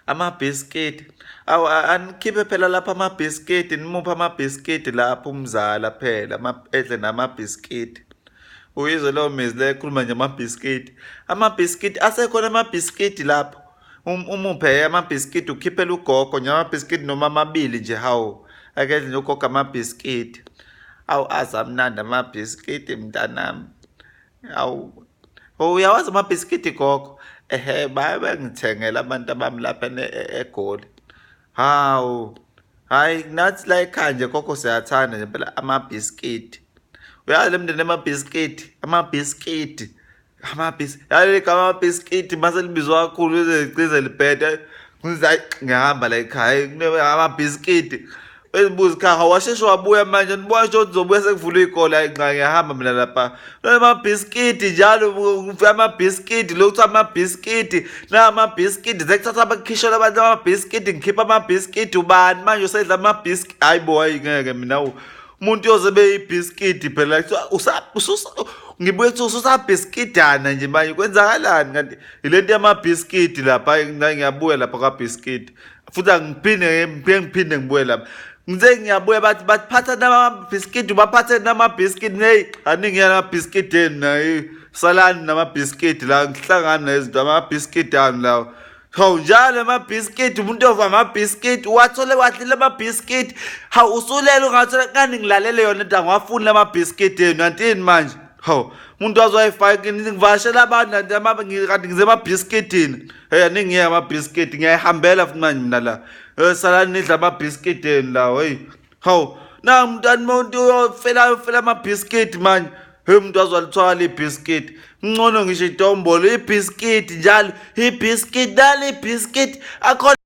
Amabhiskiti. Awu anikhiphe phela lapha amabhiskiti, nimuphe amabhiskiti lapho umzala phela, edle namabhiskiti. Uyizwe leyo mizi le ekhuluma nje amabhiskiti. Amabhiskiti, asekhona amabhiskiti lapho. Umuphe amabhiskiti, ukhiphela ugogo nje amabhiskiti noma amabili nje, hawu. Akedle nje ugogo amabhiskiti. Awu azamnandi amabhiskiti mntanami. Awu. Uyawazi amabhiskiti gogo? Baye bengithengela abantu bami lapha eGoli. Hawu. Hhayi, nathi la ekhaya nje gogo siyathanda nje phela amabhiskiti. Uyazi le mndeni amabhiskiti, yazi igama amabhiskiti mase libizwa kakhulu lize libhede. Ngiyahamba la ekhaya, amabhiskiti. Ezibuza ikhaya, awasheshe wabuya manje, nibona nje uzobuya sekuvulwe iy'kole. Hayi cha, ngiyahamba mina lapha. Amabhiskiti njalo, amabhiskiti, lokhu kuthiwa amabhiskiti, amabhiskiti. Sekuthatha bakukhishela abantu amabhiskiti, ngikhipha amabhiskiti, ubani manje usedla amabhiskiti? Hayi bo, hayi ngeke mina. Umuntu uyoze yibhiskidi phela, ngibuye kuthiwa ususabhiskidana nje manje, kwenzakalani kanti ilento yamabhiskidi lapha. Ngiyabuya lapha kwabhiskidi futhi ngiphinde ngibuye lapha. Ngize ngiyabuya bathi phatha namabhiskidi, baphathe namabhiskidi. Heyi, aningiya namabhiskidi eni nayo, salani namabhiskidi la, ngihlangani nezinto amabhiskidi ani lawo. Hawu, njalo amabhiskidi, umuntu ova amabhiskidi, uwathole wadlile amabhiskidi. Hawu, usulele ungathola kani ngilalele yona into, angiwafuni amabhiskidi enu, yantini manje? Hawu, umuntu wazoyifaka ngivashela abantu kanti ngize emabhiskidini. Hey, aningiye amabhiskidi, ngiyayihambela futhi manje mina la. Salani nidla amabhiskidi enu lawo, hey. Hawu, na umuntu uyofela amabhiskidi manje. Hey, umuntu azolithwala ibhiskidi. Ngcono ngisho idombolo, ibhiskidi njalo, ibhiskidi, nali ibhiskidi. Akhona